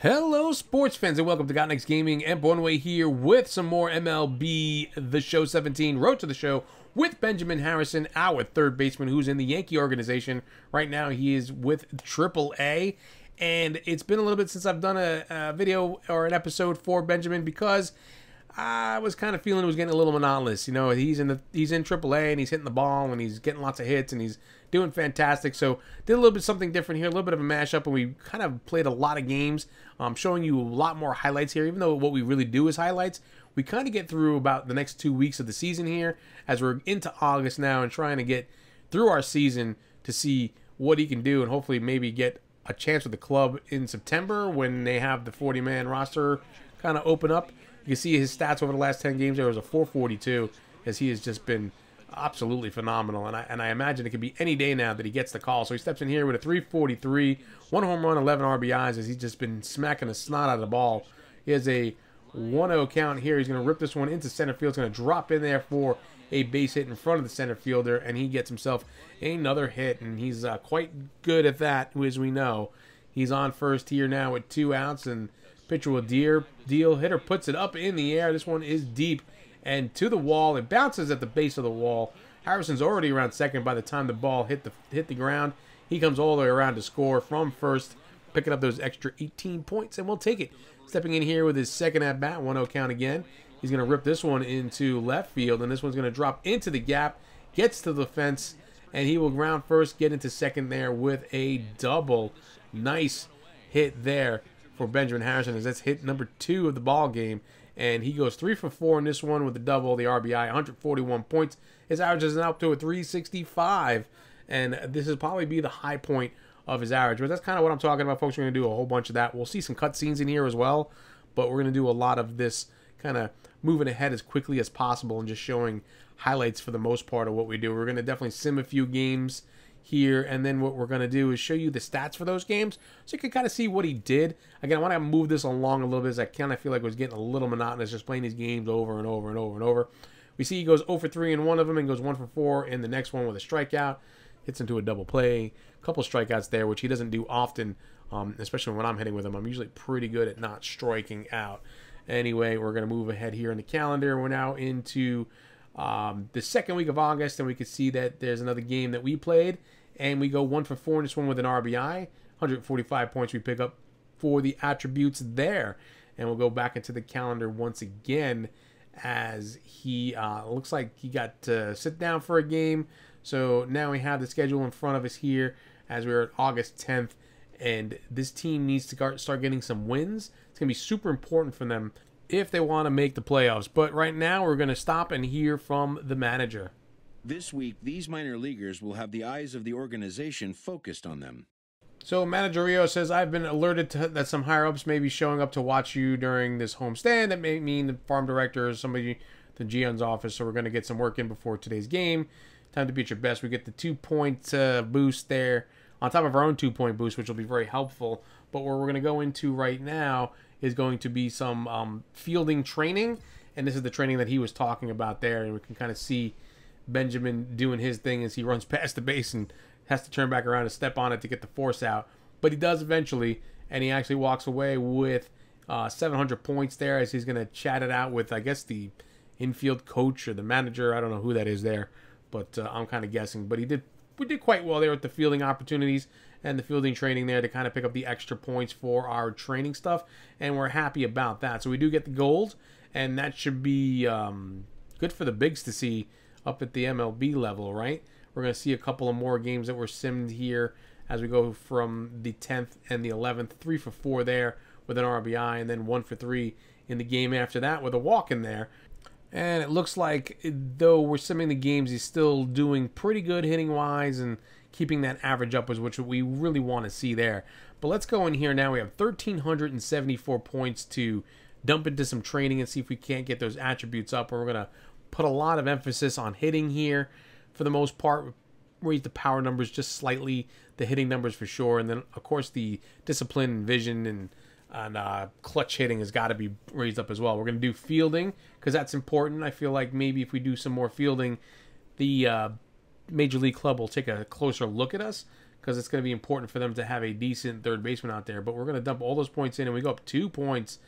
Hello, sports fans, and welcome to Got Next Gaming and Bornway here with some more MLB The Show 17 Road to the Show with Benjamin Harrison, our third baseman who's in the Yankee organization. Right now, he is with AAA, and it's been a little bit since I've done a video or an episode for Benjamin because I was kind of feeling it was getting a little monotonous. You know, he's in AAA and he's hitting the ball and he's getting lots of hits and he's doing fantastic. So did a little bit something different here, a little bit of a mashup, and we kind of played a lot of games. Showing you a lot more highlights here, even though what we really do is highlights. We kind of get through about the next 2 weeks of the season here as we're into August now and trying to get through our season to see what he can do and hopefully maybe get a chance with the club in September when they have the 40-man roster kind of open up. You can see his stats over the last 10 games. There was a 442 as he has just been absolutely phenomenal, and I imagine it could be any day now that he gets the call. So he steps in here with a 343, 1 home run, 11 RBIs as he's just been smacking the snot out of the ball. He has a 1-0 count here. He's going to rip this one into center field. It's going to drop in there for a base hit in front of the center fielder, and he gets himself another hit, and he's quite good at that, as we know. He's on first here now with 2 outs, and pitcher will deal. Hitter puts it up in the air. This one is deep and to the wall. It bounces at the base of the wall. Harrison's already around second by the time the ball hit the ground. He comes all the way around to score from first, picking up those extra 18 points, and we'll take it. Stepping in here with his second at-bat, 1-0 count again. He's going to rip this one into left field, and this one's going to drop into the gap, gets to the fence, and he will ground first, get into second there with a double. Nice hit there for Benjamin Harrison, as that's hit number 2 of the ball game. And he goes 3 for 4 in this one with the double, the RBI, 141 points. His average is now up to a 365, and this will probably be the high point of his average. But that's kind of what I'm talking about, folks. We're going to do a whole bunch of that. We'll see some cutscenes in here as well, but we're going to do a lot of this kind of moving ahead as quickly as possible and just showing highlights for the most part of what we do. We're going to definitely sim a few games here, and then what we're going to do is show you the stats for those games so you can kind of see what he did. Again, I want to move this along a little bit as I kind of feel like it was getting a little monotonous just playing these games over and over and over and over. We see he goes 0 for 3 in one of them and goes 1 for 4 in the next one with a strikeout. Hits into a double play. A couple strikeouts there, which he doesn't do often, especially when I'm hitting with him. I'm usually pretty good at not striking out. Anyway, we're going to move ahead here in the calendar. We're now into the second week of August, and we can see that there's another game that we played, and we go 1 for 4 in this one with an RBI. 145 points we pick up for the attributes there. And we'll go back into the calendar once again as he looks like he got to sit down for a game. So now we have the schedule in front of us here as we're at August 10th, and this team needs to start getting some wins. It's going to be super important for them if they want to make the playoffs. But right now we're going to stop and hear from the manager. This week, these minor leaguers will have the eyes of the organization focused on them. So Manager Rio says, I've been alerted that some higher-ups may be showing up to watch you during this homestand. That may mean the farm director or somebody, the GM's office, so we're going to get some work in before today's game. Time to be at your best. We get the 2-point boost there on top of our own 2-point boost, which will be very helpful. But what we're going to go into right now is going to be some fielding training, and this is the training that he was talking about there, and we can kind of see Benjamin doing his thing as he runs past the base and has to turn back around and step on it to get the force out. But he does eventually, and he actually walks away with 700 points there as he's going to chat it out with, I guess, the infield coach or the manager. I don't know who that is there, but I'm kind of guessing. But we did quite well there with the fielding opportunities and the fielding training there to kind of pick up the extra points for our training stuff, and we're happy about that. So we do get the gold, and that should be good for the bigs to see up at the MLB level, right? We're going to see a couple of more games that were simmed here as we go from the 10th and the 11th. 3 for 4 there with an RBI, and then 1 for 3 in the game after that with a walk in there. And it looks like, though we're simming the games, he's still doing pretty good hitting-wise and keeping that average up, which we really want to see there. But let's go in here now. We have 1,374 points to dump into some training and see if we can't get those attributes up. We're going to put a lot of emphasis on hitting here for the most part. Raise the power numbers just slightly, the hitting numbers for sure, and then, of course, the discipline and vision and clutch hitting has got to be raised up as well. We're going to do fielding because that's important. I feel like maybe if we do some more fielding, the Major League Club will take a closer look at us because it's going to be important for them to have a decent third baseman out there. But we're going to dump all those points in, and we go up 2 points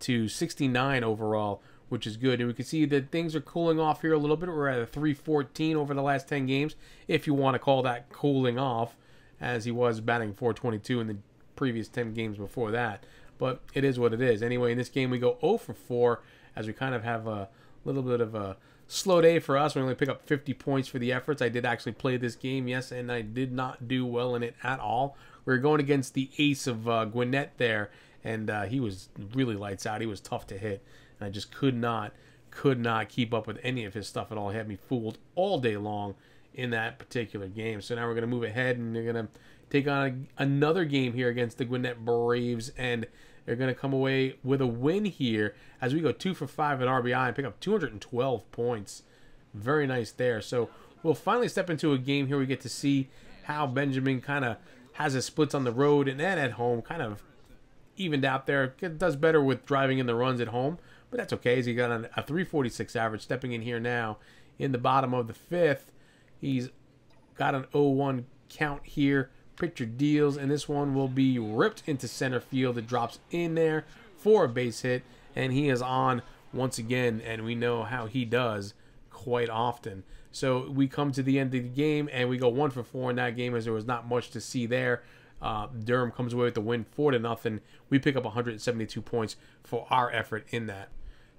to 69 overall, which is good. And we can see that things are cooling off here a little bit. We're at a 314 over the last 10 games, if you want to call that cooling off, as he was batting 422 in the previous 10 games before that. But it is what it is. Anyway, in this game, we go 0 for 4, as we kind of have a little bit of a slow day for us. We only pick up 50 points for the efforts. I did actually play this game, yes, and I did not do well in it at all. We were going against the ace of Gwinnett there, and he was really lights out. He was tough to hit, and I just could not keep up with any of his stuff at all. He had me fooled all day long in that particular game. So now we're going to move ahead, and they're going to take on another game here against the Gwinnett Braves, and they're going to come away with a win here as we go 2 for 5 at RBI and pick up 212 points. Very nice there. So we'll finally step into a game here. We get to see how Benjamin kind of has his splits on the road and then at home, kind of evened out there. It does better with driving in the runs at home, but that's okay, as he got a 346 average. Stepping in here now in the bottom of the 5th. He's got an 0-1 count here. Pitcher deals, and this one will be ripped into center field. It drops in there for a base hit, and he is on once again, and we know how he does quite often. So we come to the end of the game, and we go 1 for 4 in that game, as there was not much to see there. Durham comes away with the win 4-0. We pick up 172 points for our effort in that.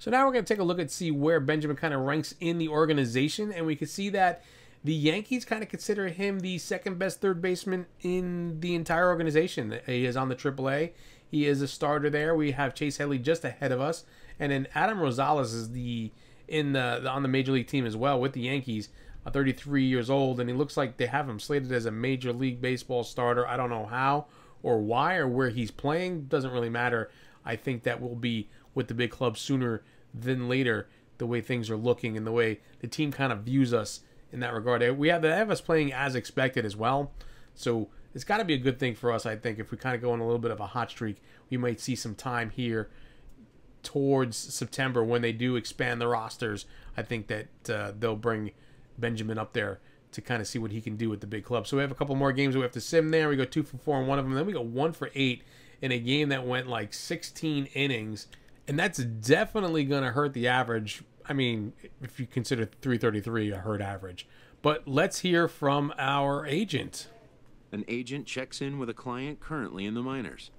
So now we're going to take a look and see where Benjamin kind of ranks in the organization, and we can see that the Yankees kind of consider him the second best third baseman in the entire organization. He is on the AAA. He is a starter there. We have Chase Headley just ahead of us, and then Adam Rosales is on the major league team as well with the Yankees. 33 years old, and he looks like they have him slated as a Major League Baseball starter. I don't know how or why or where he's playing. Doesn't really matter. I think that will be with the big club sooner than later, the way things are looking and the way the team kind of views us in that regard. They have us playing as expected as well. So it's got to be a good thing for us, I think. If we kind of go on a little bit of a hot streak, we might see some time here towards September when they do expand the rosters. I think that they'll bring Benjamin up there to kind of see what he can do with the big club. So we have a couple more games that we have to sim there. We go 2 for 4 in one of them. Then we go 1 for 8 in a game that went like 16 innings. And that's definitely going to hurt the average. I mean, if you consider 333 a hurt average. But let's hear from our agent. An agent checks in with a client currently in the minors.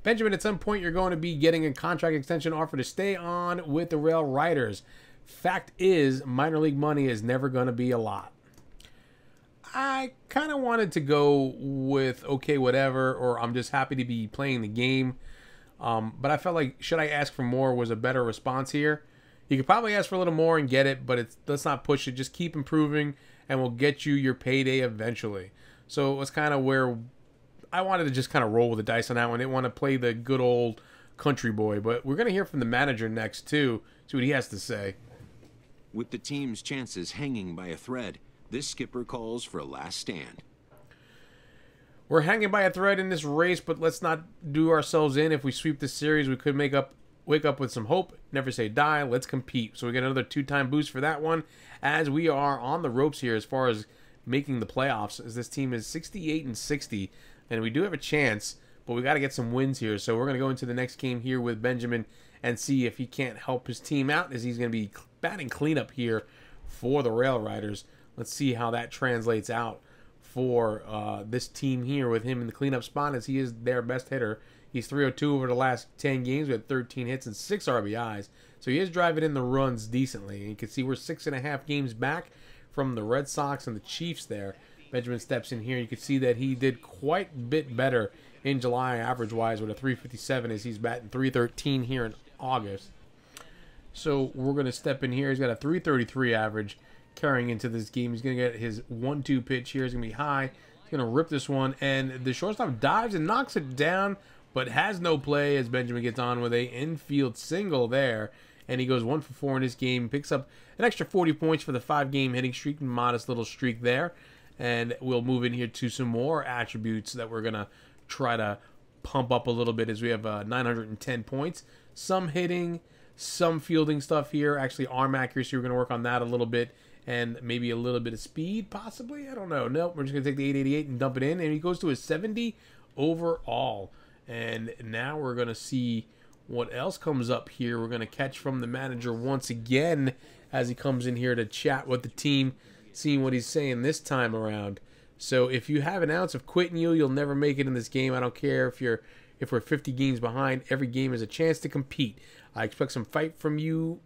Benjamin, at some point you're going to be getting a contract extension offer to stay on with the Rail Riders. Fact is, minor league money is never going to be a lot. I kind of wanted to go with okay, whatever, or I'm just happy to be playing the game. But I felt like, should I ask for more was a better response here. You could probably ask for a little more and get it, but let's not push it. Just keep improving, and we'll get you your payday eventually. So it was kind of where I wanted to just kind of roll with the dice on that one. I didn't want to play the good old country boy. But we're going to hear from the manager next, too. See what he has to say. With the team's chances hanging by a thread, this skipper calls for a last stand. We're hanging by a thread in this race, but let's not do ourselves in. If we sweep the series, we could wake up with some hope. Never say die. Let's compete. So we get another 2-time boost for that one, as we are on the ropes here as far as making the playoffs, as this team is 68-60, and we do have a chance, but we got to get some wins here. So we're going to go into the next game here with Benjamin and see if he can't help his team out, as he's going to be batting cleanup here for the Rail Riders. Let's see how that translates out for this team here with him in the cleanup spot, as he is their best hitter. He's 302 over the last 10 games with 13 hits and 6 RBIs. So he is driving in the runs decently. And you can see we're 6.5 games back from the Red Sox and the Chiefs there. Benjamin steps in here. You can see that he did quite a bit better in July average-wise with a 357 as he's batting 313 here in August. So we're going to step in here. He's got a 333 average carrying into this game. He's going to get his 1-2 pitch here. It's going to be high. He's going to rip this one. And the shortstop dives and knocks it down, but has no play as Benjamin gets on with a infield single there. And he goes 1 for 4 in this game. Picks up an extra 40 points for the 5-game hitting streak. Modest little streak there. And we'll move in here to some more attributes that we're going to try to pump up a little bit, as we have 910 points. Some hitting, some fielding stuff here. Actually, arm accuracy, we're going to work on that a little bit. and maybe a little bit of speed, possibly. I don't know. Nope, we're just going to take the 888 and dump it in, and he goes to a 70 overall. And now we're going to see what else comes up here. We're going to catch from the manager once again as he comes in here to chat with the team, seeing what he's saying this time around. So if you have an ounce of quitting you'll never make it in this game. I don't care if we're 50 games behind. Every game is a chance to compete. I expect some fight from you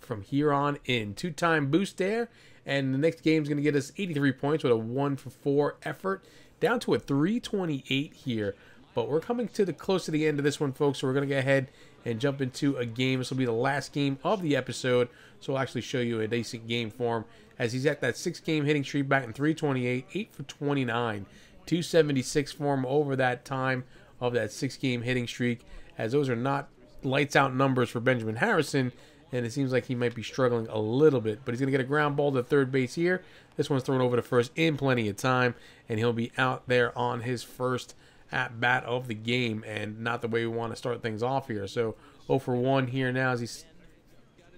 from here on in. 2-time boost there, and the next game is going to get us 83 points with a 1-for-4 effort, down to a 328 here. But we're coming to the close to the end of this one, folks, so we're going to go ahead and jump into a game. This will be the last game of the episode, so I'll actually show you a decent game for him, as he's at that 6-game hitting streak back in 328, 8 for 29, 276 for him over that time of that 6-game hitting streak, as those are not lights out numbers for Benjamin Harrison, and it seems like he might be struggling a little bit. But he's going to get a ground ball to third base here. This one's thrown over to first in plenty of time, and he'll be out there on his first at bat of the game, and not the way we want to start things off here. So 0 for 1 here now as he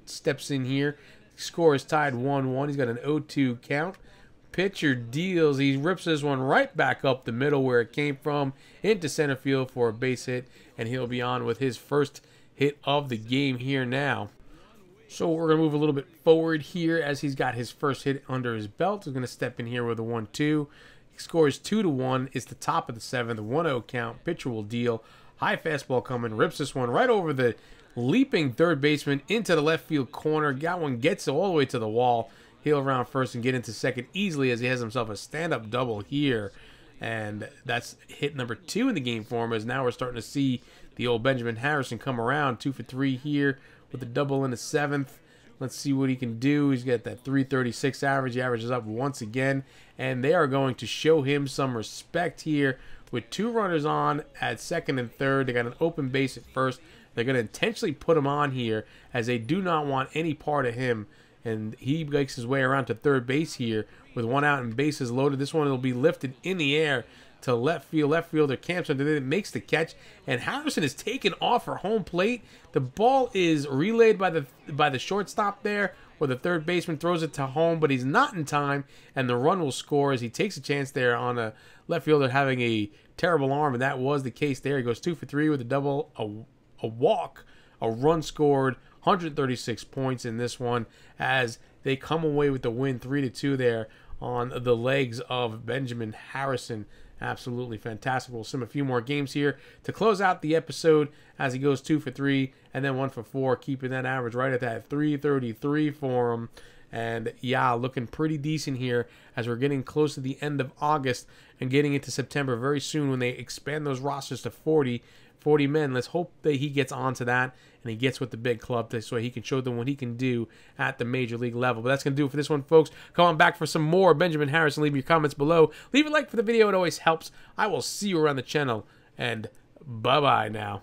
steps in here. Score is tied 1-1. He's got an 0-2 count. Pitcher deals. He rips this one right back up the middle where it came from into center field for a base hit, and he'll be on with his first hit of the game here now. So we're going to move a little bit forward here as he's got his first hit under his belt. He's going to step in here with a 1-2. He scores 2-1. It's the top of the 7th, the 1-0 count. Pitcher will deal. High fastball coming. Rips this one right over the leaping third baseman into the left field corner. Got one, gets all the way to the wall. He'll around first and get into second easily as he has himself a stand-up double here. And that's hit number 2 in the game for him, as now we're starting to see the old Benjamin Harrison come around. 2 for 3 here with a double in the 7th. Let's see what he can do. He's got that 336 average. He averages up once again. And they are going to show him some respect here with 2 runners on at second and third. They got an open base at first. They're going to intentionally put him on here as they do not want any part of him. And he makes his way around to third base here with 1 out and bases loaded. This one will be lifted in the air to left field. Left fielder camps under it, makes the catch, and Harrison is taken off for home plate. The ball is relayed by the shortstop there, where the third baseman throws it to home, but he's not in time, and the run will score as he takes a chance there on a left fielder having a terrible arm, and that was the case there. He goes 2 for 3 with a double, a walk, a run scored, 136 points in this one as they come away with the win 3-2 there on the legs of Benjamin Harrison. Absolutely fantastic. We'll sim a few more games here to close out the episode as he goes 2 for 3 and then 1 for 4, keeping that average right at that 333 for him. And yeah, looking pretty decent here as we're getting close to the end of August and getting into September very soon when they expand those rosters to 40 men. Let's hope that he gets onto that and he gets with the big club so he can show them what he can do at the major league level. But that's going to do it for this one, folks. Come on back for some more Benjamin Harrison. Leave your comments below. Leave a like for the video. It always helps. I will see you around the channel, and bye-bye now.